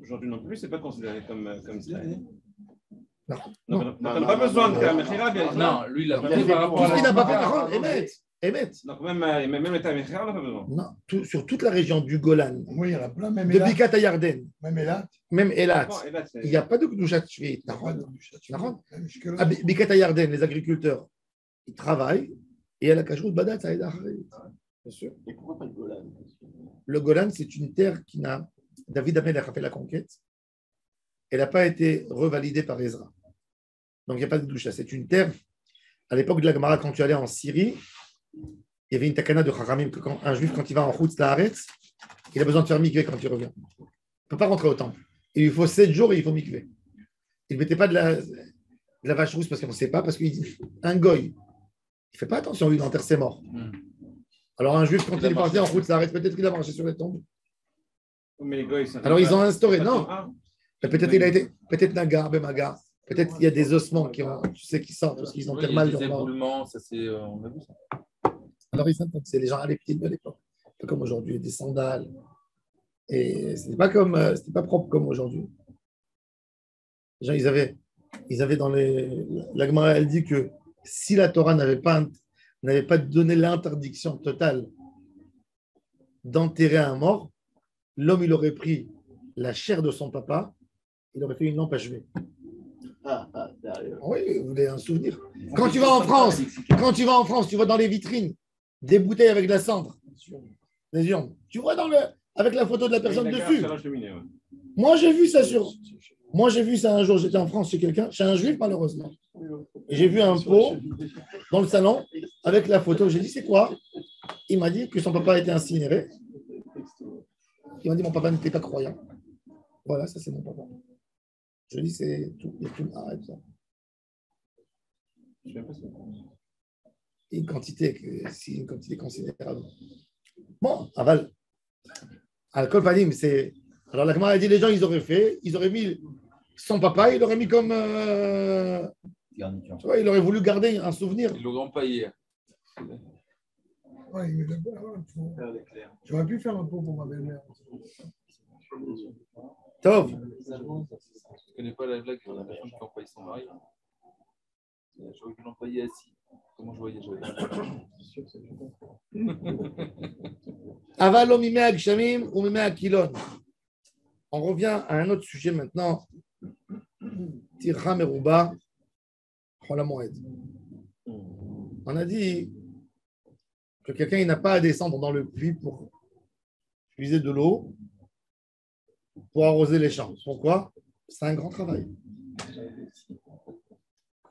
aujourd'hui non plus, ce n'est pas considéré comme Israël. Non. On n'a pas besoin de faire Mechira, bien sûr. Non, lui, il n'a pas fait par rapport à. Il n'a pas fait Emet. Donc, même le Mechira, on n'a pas besoin. Non, sur toute la région du Golan. Oui, il y en a plein, même de Bikat à Yarden. Même Elat. Il n'y a pas de Kdushat Shvi'it. Bikat à Yarden, les agriculteurs, ils travaillent et à la Kashrut Badat, ça aide à bien sûr. Et pourquoi pas le Golan? Le Golan, c'est une terre qui n'a. David Amelech a fait la conquête. Elle n'a pas été revalidée par Ezra. Donc, il n'y a pas de doucha. C'est une terre. À l'époque de la Gemara, quand tu allais en Syrie, il y avait une takana de Chachamim que un juif, quand il va en Chutz Laaretz, il a besoin de faire mikvé quand il revient. Il ne peut pas rentrer au temple. Il lui faut 7 jours et il faut mikvé. Il ne mettait pas de la vache rousse parce qu'on ne sait pas, parce qu'il dit un goy. Il ne fait pas attention, il enterre ses morts. Alors, un juif, quand il est parti en Chutz Laaretz, peut-être qu'il a marché sur les tombes. Mais les goy, alors, ils ont instauré. Non. Peut-être il a été, peut-être Nagar, Bemagar, peut-être il y a des ossements qui sortent parce qu'ils ont tellement mal. Des éboulements, ça c'est, on a vu ça. Alors c'est les gens à l'époque, de l'époque, pas comme aujourd'hui, des sandales. Et c'était pas propre comme aujourd'hui. Les gens, ils avaient dans la Gemara, elle dit que si la Torah n'avait pas donné l'interdiction totale d'enterrer un mort, l'homme il aurait pris la chair de son papa. Il aurait fait une lampe achevée. Oui, vous avez un souvenir. Quand tu vas en France, tu vois dans les vitrines des bouteilles avec de la cendre. Des urnes. Tu vois avec la photo de la personne dessus. Moi, j'ai vu ça un jour. J'étais en France chez quelqu'un, chez un juif malheureusement. Et j'ai vu un pot dans le salon avec la photo. J'ai dit, c'est quoi? Il m'a dit que son papa a été incinéré. Il m'a dit, mon papa n'était pas croyant. Voilà, ça c'est mon papa. Je dis, c'est tout. Arrête ça. Une quantité considérable. Bon, aval. Alcool panim, c'est Alors la Gemara a dit les gens, ils auraient fait, ils auraient mis son papa, il aurait mis comme. Tu vois, il aurait voulu garder un souvenir. Ils l'auront empaillé. Ouais, mais j'aurais pu faire un pot pour ma belle-mère. Tov. Je ne connais pas la blague de la personne qui empaille son mari. J'aurais pu l'empailler assis. Comment je voyais Aval o mimea gshamim ou mimea kilon. On revient à un autre sujet maintenant. Tircha meruba, chol hamoed. On a dit que quelqu'un n'a pas à descendre dans le puits pour puiser de l'eau pour arroser les champs. Pourquoi? C'est un grand travail.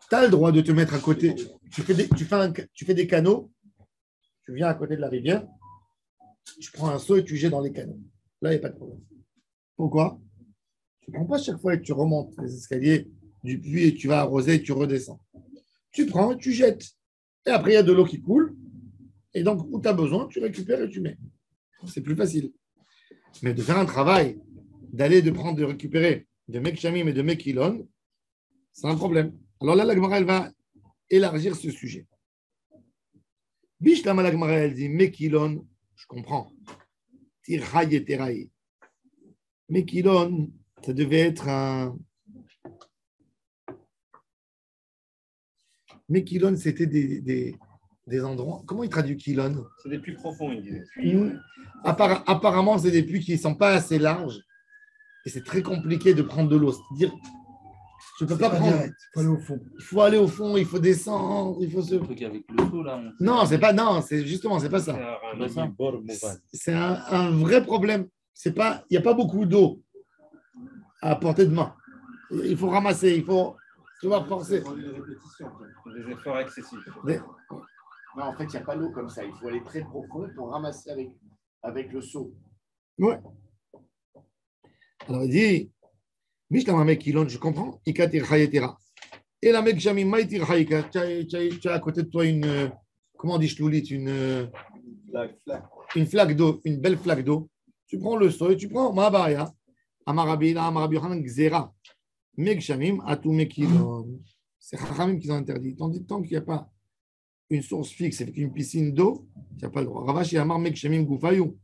Tu as le droit de te mettre à côté. Tu fais des canaux, tu viens à côté de la rivière, tu prends un seau et tu jettes dans les canaux. Là, il n'y a pas de problème. Pourquoi? Tu ne prends pas chaque fois et tu remontes les escaliers du puits et tu vas arroser et tu redescends. Tu prends et tu jettes. Et après, il y a de l'eau qui coule. Et donc, où tu as besoin, tu récupères et tu mets. C'est plus facile. Mais de faire un travail, de récupérer de Mekshamim et de Mekilon, c'est un problème. Alors là, la Gemara, elle va élargir ce sujet. Bishlama, la Gemara, elle dit Mekilon, je comprends. Tirhaï et Teraï. Mekilon, ça devait être un. Mekilon, c'était des endroits. Comment il traduit Kilon? C'est des puits profonds, il disait. Apparemment, c'est des puits qui ne sont pas assez larges. Et c'est très compliqué de prendre de l'eau. C'est-à-dire, je ne peux pas prendre. Il faut aller au fond. Il faut aller au fond, il faut descendre, il faut se. Le truc avec le seau, là. Non, c'est pas. Non, c'est justement, c'est pas ça. C'est un vrai problème. Il n'y a pas beaucoup d'eau à portée de main. Il faut ramasser, il faut. Tu vas forcer. Des efforts excessifs. Non, en fait, il n'y a pas l'eau comme ça. Il faut aller très profond pour ramasser avec le seau. Ouais. Alors il dit, Mishnah mec Kilon, je comprends. Ikatir Hayetera. Et la mec Jamim Maitir Hayeka, tu as à côté de toi une. Comment on dit Shloulit? Une flaque d'eau, une belle flaque d'eau. Tu prends le seau et tu prends Mahabaya, Amarabi Yohanan Gzera. Mec Jamim, Atou Mekilon. C'est Chachamim qui ont interdit. Tandis tant qu'il n'y a pas une source fixe avec une piscine d'eau, tu n'as pas le droit. Ravashi Amar Mek Jamim Goufayou.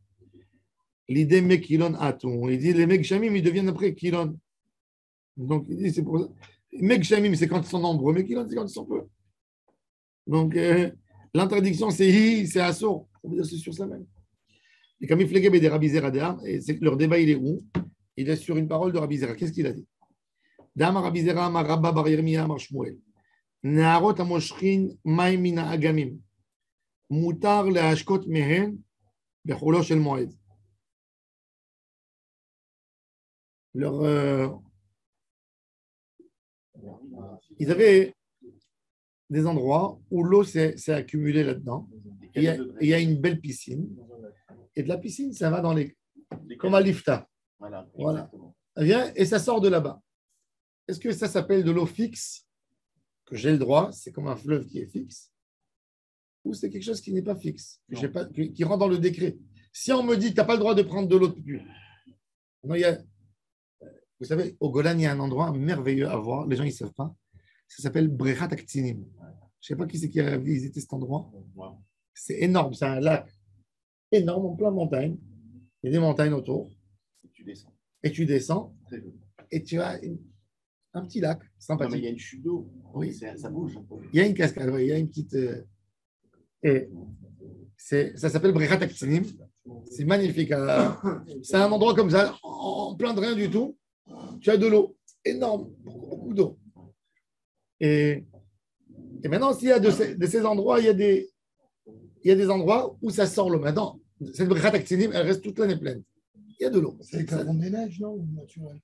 L'idée Mekilon Atou. Il dit les Mek Jamim, ils deviennent après Kilon. Donc il dit c'est pour ça. Mek Jamim, c'est quand ils sont nombreux. Mekilon, c'est quand ils sont peu. Donc l'interdiction, c'est assour. Ça veut dire c'est sur ça même. Et comme il fléguait des Rabbi Zera, et leur débat, il est où? Il est sur une parole de Rabbi Zera. Qu'est-ce qu'il a dit? Dama Rabbi Zera, Amar Rabba Bar Yirmiyah, Amar Shmuel. Naharot Amoshrin Maim Mina Agamim. Mutar Leashkot Mehen Bechulo Shel Moed. Ils avaient des endroits où l'eau s'est accumulée là-dedans. Il y a une belle piscine. Et de la piscine, ça va dans les. Comme à l'Ifta. Voilà. Ça vient et ça sort de là-bas. Est-ce que ça s'appelle de l'eau fixe? Que j'ai le droit, c'est comme un fleuve qui est fixe? Ou c'est quelque chose qui n'est pas fixe, qui rentre dans le décret? Si on me dit que tu n'as pas le droit de prendre de l'eau de pluie, vous savez, au Golan, il y a un endroit merveilleux à voir. Les gens, ils ne savent pas. Ça s'appelle Brechat Aktinim. Je ne sais pas qui c'est qui a visité cet endroit. C'est énorme. C'est un lac énorme en plein montagne. Il y a des montagnes autour. Et tu descends. Et tu as un petit lac sympathique. Non, mais il y a une chute d'eau. Oui. Ça bouge. Il y a une cascade. Oui, il y a une petite. Et ça s'appelle Brechat Aktinim. C'est magnifique. C'est un endroit comme ça, en plein de rien du tout. Tu as de l'eau énorme, beaucoup d'eau. Et maintenant, s'il y a de ces endroits, il y a des endroits où ça sort l'eau. Maintenant, cette Brechat Aktinim, elle reste toute l'année pleine. Il y a de l'eau. C'est la fonte des neiges, non? Ou naturel?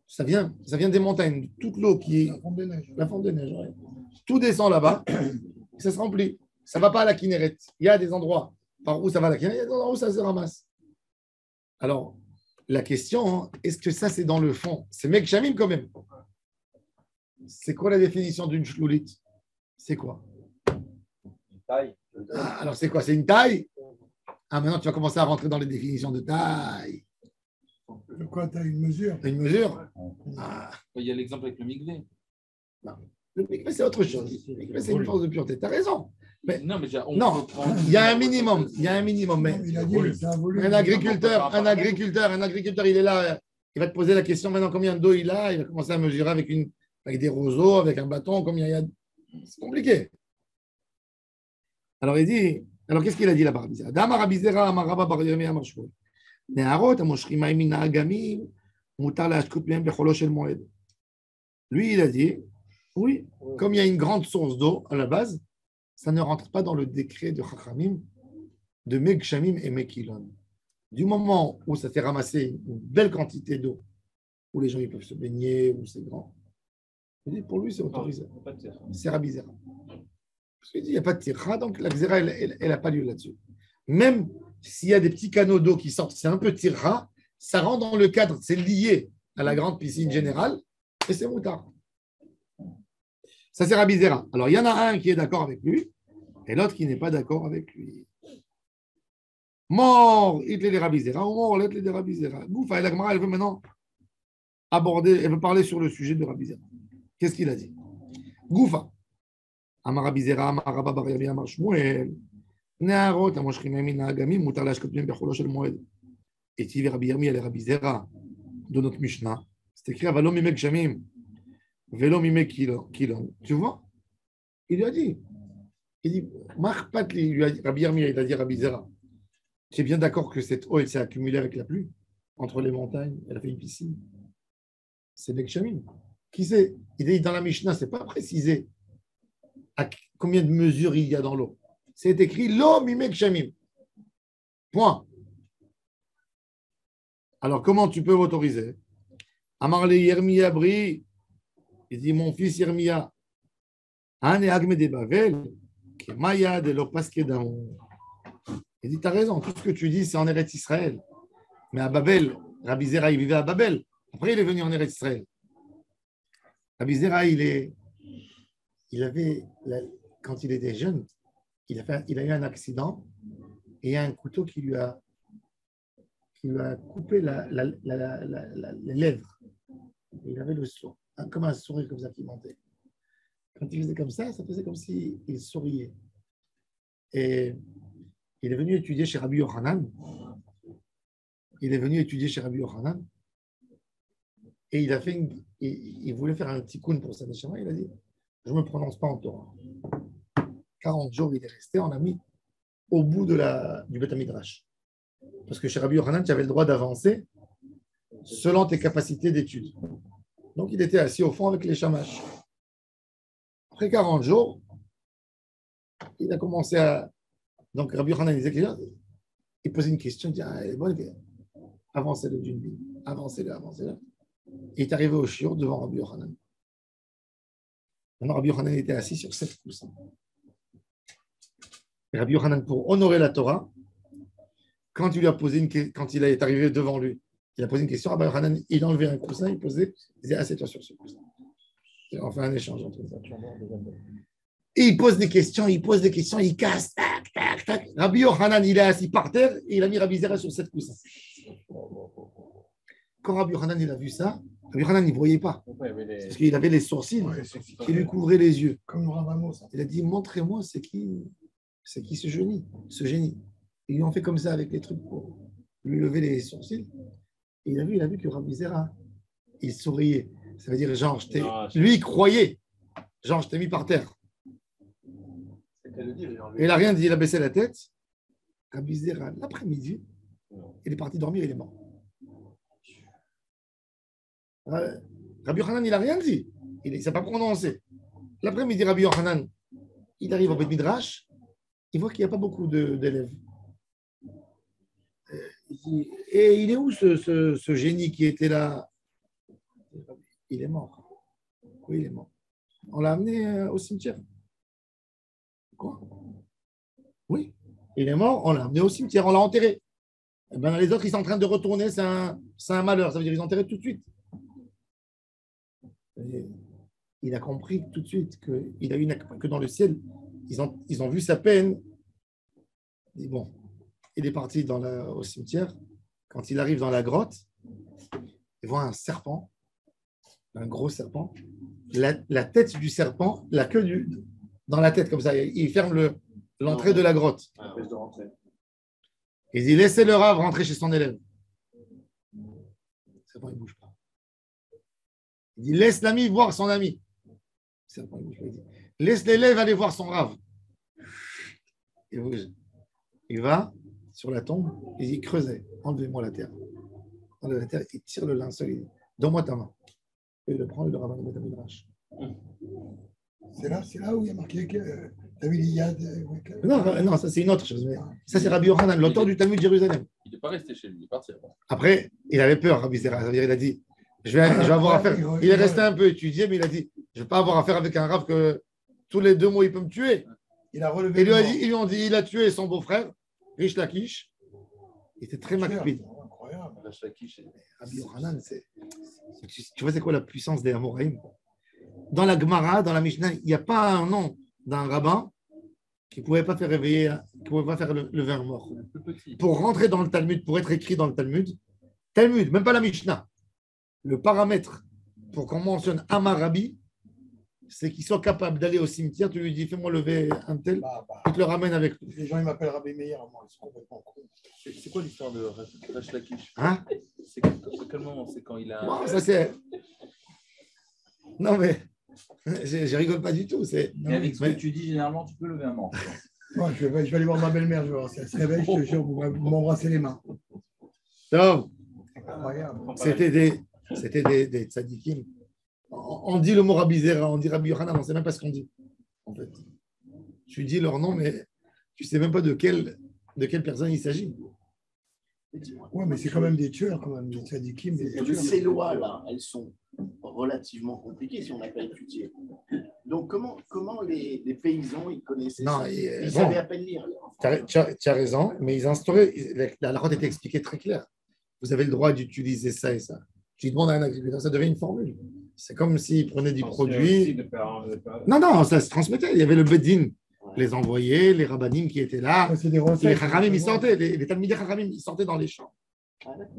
Ça vient des montagnes. Toute l'eau qui est. La fonte des neiges. La fonte des neiges, ouais. Tout descend là-bas, et ça se remplit. Ça ne va pas à la Kinneret. Il y a des endroits par où ça va à la Kinneret, il y a des endroits où ça se ramasse. Alors, la question, est-ce que ça, c'est dans le fond? C'est Mek Shamim quand même. C'est quoi la définition d'une shloulit? C'est quoi? Une taille. Alors, c'est quoi? C'est une taille? Ah, maintenant, tu vas commencer à rentrer dans les définitions de taille. Pourquoi tu as une mesure? Une mesure. Ah, Il y a l'exemple avec le migvé. le mikvé, c'est autre chose. Le mikvé, c'est une force de pureté. Tu as raison. Mais Non, mais déjà, on non, peut prendre- il y a un minimum. Il y a un minimum. Mais Il a dit c'est un volume. un agriculteur, il est là. Il va te poser la question maintenant combien d'eau il a. Il va commencer à mesurer avec des roseaux, avec un bâton. Combien il y a. C'est compliqué. Alors il dit, alors qu'est-ce qu'il a dit là-bas? Dama Rabizera, Amaraba Bar Yirmiyah Amar Shmuel. Neharot, Amoshrim Ma'im Agamim, Mutar La'ashkut Mehem Becholo Shel Moed. Lui, il a dit, oui, comme il y a une grande source d'eau à la base, ça ne rentre pas dans le décret de Chachamim de Megshamim et Mekilon. Du moment où ça fait ramasser une belle quantité d'eau, où les gens ils peuvent se baigner, où c'est grand, il dit, pour lui, c'est autorisé. C'est Rabizera. Parce qu'il dit, il n'y a pas de tircha, donc la xéra, elle n'a pas lieu là-dessus. Même s'il y a des petits canaux d'eau qui sortent, c'est un peu tircha, ça rentre dans le cadre, c'est lié à la grande piscine générale, et c'est moutard. Ça, c'est Rabbi Zera. Alors, il y en a un qui est d'accord avec lui, et l'autre qui n'est pas d'accord avec lui. Mort, il est Rabbi Zera, ou mort, il est Rabbi Zera. Goufa, et la Gemara, elle veut maintenant aborder, elle veut parler sur le sujet de Rabbi Zera. Qu'est-ce qu'il a dit? Goufa. Amar Rabbi Zera, Amar Rabba Bar Yirmiyah Amar Shmuel. Neharot, Amoshrim Ma'im Agamim, Mutar La'ashkut Mehem Becholo Shel Moed. Et tu Rabbi Yirmiyah et Rabbi Zera de notre Mishnah. C'est écrit Avalo Mimek Shamim, Velo Mimek Kilon. Tu vois? Il lui a dit, Marpatli, Rabbi Yirmiyah, il a dit Rabbi Zera. Tu es bien d'accord que cette eau, elle s'est accumulée avec la pluie entre les montagnes, elle a fait une piscine. C'est Mek Shamim. Qui sait? Il dit dans la Mishnah, ce n'est pas précisé à combien de mesures il y a dans l'eau. C'est écrit l'eau mimek shamim. Point. Alors, comment tu peux m'autoriser? Amar le Yirmiyah Bri, il dit mon fils Yirmiyah, Ane Agme de Bavel, qui est Maya de l'Opaske d'Amon. Il dit tu as raison, tout ce que tu dis, c'est en Eretz Israël. Mais à Babel, Rabbi Zera, il vivait à Babel. Après, il est venu en Eretz Israël. Rabbi Zera, quand il était jeune, il a eu un accident et il y a un couteau qui lui a coupé les lèvres. Il avait le sourire, comme un sourire comme ça qui montait. Quand il faisait comme ça faisait comme s'il souriait. Et il est venu étudier chez Rabbi Yochanan. Et il voulait faire un tikkun pour sa neshama. Il a dit, je ne me prononce pas en Torah. 40 jours, il est resté, on l'a mis au bout du Beth Midrash. Parce que chez Rabbi Yochanan, tu avais le droit d'avancer selon tes capacités d'étude. Donc, il était assis au fond avec les shamash. Après 40 jours, il a commencé à... Donc, Rabbi Yochanan disait il posait une question, il dit, avancez-le d'une vie, avancez-le. Il est arrivé au shiur devant Rabbi Yochanan. Maintenant, Rabbi Yochanan était assis sur 7 coussins. Et Rabbi Yochanan, pour honorer la Torah, quand il est arrivé devant lui, il a posé une question, Rabbi Yochanan, il enlevait un coussin, il disait, assieds-toi sur ce coussin. Et on fait un échange entre eux. Et il pose des questions, il casse, tac, tac, tac. Rabbi Yochanan, il est assis par terre et il a mis Rabbi Zera sur 7 coussins. Quand Rabbi Yochanan, il a vu ça, Rabbi Yochanan, il ne voyait pas. Parce qu'il avait les sourcils qui lui couvraient les yeux. Comme Ravamos. Il a dit, montrez-moi c'est qui ce génie. Ils lui ont fait comme ça avec les trucs pour lui lever les sourcils. Et il a vu que Rabbi Zera, il souriait. Ça veut dire, genre, lui, il croyait. Genre, je t'ai mis par terre. Et il n'a rien dit, il a baissé la tête. Rabbi Zera, l'après-midi, il est parti dormir, il est mort. Rabbi Yochanan, il n'a rien dit. Il ne s'est pas prononcé. L'après-midi, Rabbi Yochanan, il arrive au Beth Midrash, il voit qu'il n'y a pas beaucoup d'élèves. Et il est où ce génie qui était là? Il est mort. Oui, il est mort. On l'a amené au cimetière. Quoi? Oui, il est mort, on l'a amené au cimetière, on l'a enterré. Et ben, les autres, ils sont en train de retourner, c'est un malheur. Ça veut dire qu'ils ont enterré tout de suite. Et il a compris tout de suite que dans le ciel, ils ont vu sa peine. Et bon, il est parti au cimetière. Quand il arrive dans la grotte, il voit un serpent, un gros serpent, la tête du serpent, la queue dans la tête, comme ça. Il ferme l'entrée de la grotte. Empêche de rentrer. Il dit, laissez le Rav rentrer chez son élève. Le serpent, il ne bouge pas. Il dit, laisse l'ami voir son ami. Le serpent, il bouge pas. Il dit, laisse l'élève aller voir son Rav. Il bouge. Il va sur la tombe, il dit, creusez, enlevez-moi la terre. Enlevez la terre, il tire le linceul, il dit, donne-moi ta main. Et il le prend, il le ramène à Midrash. C'est là où il y a marqué que David Iyad. Non, ça c'est une autre chose. Mais ça c'est Rabbi Yochanan, l'auteur du Talmud de Jérusalem. Il n'est pas resté chez lui, il est parti après. Après, il avait peur, Rabbi Zera. Il a dit, je vais avoir affaire. Il est resté un peu étudié, mais il a dit, je ne vais pas avoir affaire avec un Rav que tous les 2 mots il peut me tuer. Il a relevé. Ils lui ont dit, il a tué son beau-frère, Rish Lakish. Il était très macpide. Incroyable. Rabbi Yochanan, tu vois c'est quoi la puissance des Amoraïm? Dans la Gemara, dans la Mishnah, il n'y a pas un nom d'un rabbin qui ne pouvait pas faire réveiller, qui ne pouvait pas faire le vin mort. Pour rentrer dans le Talmud, pour être écrit dans le Talmud, même pas la Mishnah, le paramètre pour qu'on mentionne Amarabi, c'est qu'il soit capable d'aller au cimetière, tu lui dis fais-moi lever un tel, tu te le ramènes avec lui. Les gens ils m'appellent Rabbi Meir, moi, ils sont complètement cons. C'est quoi l'histoire de Resh Lakish? Hein? C'est quel moment? C'est quand il a. Non, ça c'est. Non, mais je rigole pas du tout. Mais avec ce que tu dis, généralement, tu peux lever un morceau. Ouais, je vais aller voir ma belle-mère, je vais voir si elle se réveille, je te jure, pour m'embrasser les mains. Non, Incroyable. c'était des tzadikim. On dit le mot Rabbi Zera, on dit Rabbi Yochanan, on ne sait même pas ce qu'on dit. En fait. Tu dis leur nom, mais tu ne sais même pas de quelle personne il s'agit. Ouais, mais c'est quand même des tueurs, quand même, des tzadikim. Toutes ces lois-là, elles sont relativement compliquées si on n'a pas étudié. Donc, comment les paysans, ils connaissaient ça? Ils savaient à peine lire. Tu as raison, mais ils instauraient, la route était expliquée très claire. Vous avez le droit d'utiliser ça et ça. Tu demandes à un agriculteur, ça devient une formule. C'est comme s'il prenait du produit. Non, ça se transmettait. Il y avait le Bedin, les envoyés, les rabbanim qui étaient là. Les Chachamim, ils sortaient. Les Talmidei Chachamim, ils sortaient dans les champs.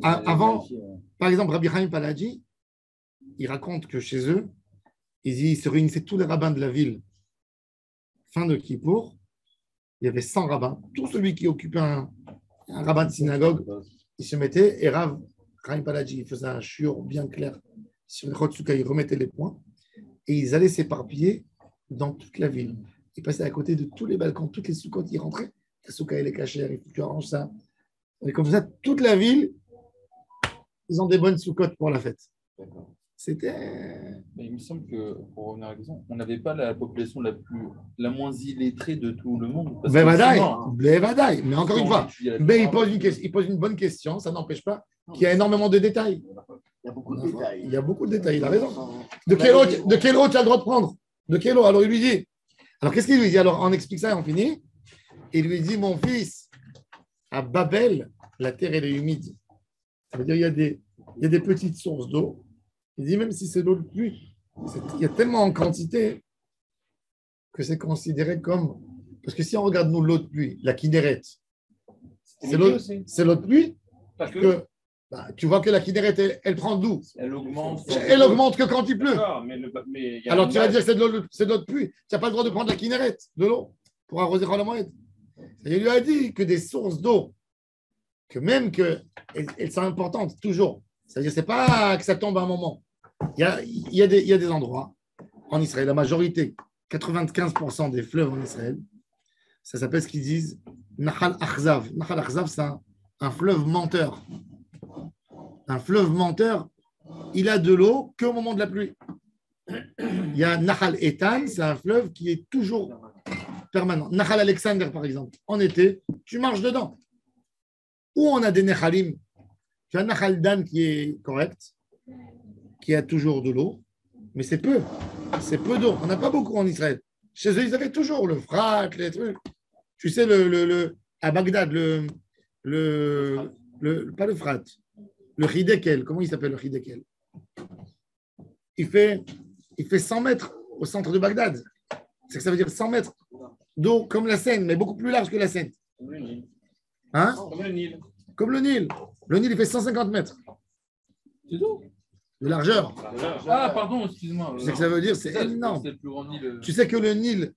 Avant, par exemple, Rabbi Chaim Paladji, il raconte que chez eux, ils se réunissaient tous les rabbins de la ville. Fin de Kippour, il y avait 100 rabbins. Tout celui qui occupait un rabbin de synagogue, il se mettait et Rav Chaim Paladji, il faisait un shiur bien clair sur le Chotsuka, il remettait les points et ils allaient s'éparpiller dans toute la ville. Ils passaient à côté de tous les balcons, toutes les soukottes, ils rentraient. La souka, elle est cachère, il faut que tu arranges ça. Et comme ça, toute la ville, ils ont des bonnes soukottes pour la fête. C'était. Il me semble que, pour revenir à la question, on n'avait pas la population la moins illettrée de tout le monde. Blévadaï. Mais encore une fois, mais il pose une bonne question, ça n'empêche pas qu'il y a énormément de détails. Il y a beaucoup de détails. Il y a beaucoup de détails, il a raison. De quel eau tu as le droit de prendre? De quelle eau? Alors il lui dit. Alors qu'est-ce qu'il lui dit? Alors on explique ça et on finit. Il lui dit, mon fils, à Babel, la terre elle est humide. Ça veut dire il y a des petites sources d'eau. Il dit même si c'est l'eau de pluie, il y a tellement en quantité que c'est considéré comme. Parce que si on regarde nous l'eau de pluie, la Kinneret, c'est l'eau de pluie. Parce que tu vois que la Kinneret, elle prend d'où? Elle augmente que quand il pleut. Alors tu vas dire que c'est de l'eau de pluie. Tu n'as pas le droit de prendre la Kinneret, de l'eau, pour arroser la moed. Il lui a dit que des sources d'eau, que même qu'elles sont importantes, toujours. C'est-à-dire que ce n'est pas que ça tombe à un moment. Il y a des endroits en Israël, la majorité, 95% des fleuves en Israël, ça s'appelle ce qu'ils disent Nahal Achzav. Nahal Achzav, c'est un fleuve menteur. Un fleuve menteur, il a de l'eau qu'au moment de la pluie. Il y a Nahal Etan, c'est un fleuve qui est toujours permanent. Nahal Alexander, par exemple, en été, tu marches dedans. Ou on a des Nehalim. Tu as Nahal Dan qui est correct, qui a toujours de l'eau, mais c'est peu d'eau. On n'a pas beaucoup en Israël. Chez eux, ils avaient toujours le frat, les trucs. Tu sais, à Bagdad, pas le frat, le Hidekel. Comment il s'appelle le Hidekel? Il fait 100 mètres au centre de Bagdad. C'est que ça veut dire 100 mètres d'eau comme la Seine, mais beaucoup plus large que la Seine. Comme le Nil. Hein? Comme le Nil. Comme le Nil. Le Nil, il fait 150 mètres. C'est tout. de largeur. Ah, pardon, excuse-moi. Tu sais ce que ça veut dire? C'est énorme. C'est le plus grand Nil. Tu sais que le Nil,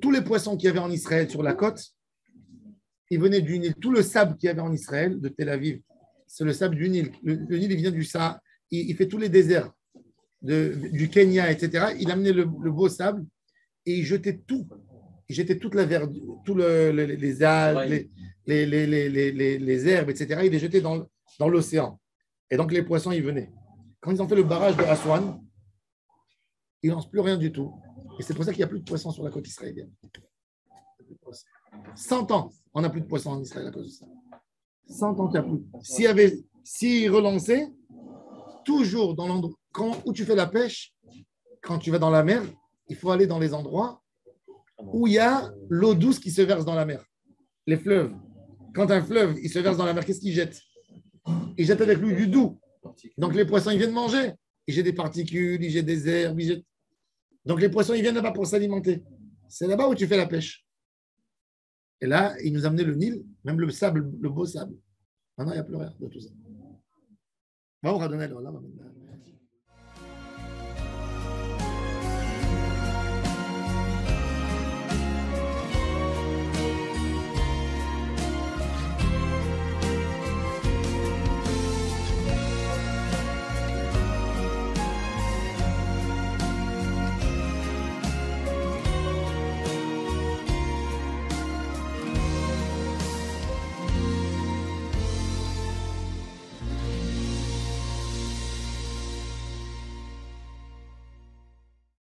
tous les poissons qu'il y avait en Israël sur la côte, ils venaient du Nil. Tout le sable qu'il y avait en Israël, de Tel Aviv, c'est le sable du Nil. Le Nil, il vient du Sahara. Il fait tous les déserts du Kenya, etc. Il amenait le beau sable et il jetait tout. Il jetait toute la verdure, les algues, les herbes, etc. Il les jetait dans l'océan. Et donc, les poissons, ils venaient. Quand ils ont fait le barrage de Aswan, il ne lance plus rien du tout. Et c'est pour ça qu'il n'y a plus de poissons sur la côte israélienne. 100 ans, on n'a plus de poissons en Israël à cause de ça. 100 ans qu'il n'y a plus. S'ils relançaient, toujours dans l'endroit où tu fais la pêche, quand tu vas dans la mer, il faut aller dans les endroits où il y a l'eau douce qui se verse dans la mer. Les fleuves. Quand un fleuve, il se verse dans la mer, qu'est-ce qu'il jette? Il jette avec lui du doux. Donc les poissons, ils viennent manger. Ils jettent des particules, ils jettent des herbes. Donc les poissons, ils viennent là-bas pour s'alimenter. C'est là-bas où tu fais la pêche. Et là, il nous a amené le Nil, même le sable, le beau sable. Maintenant, il n'y a plus rien de tout ça. Va au Radonel, là.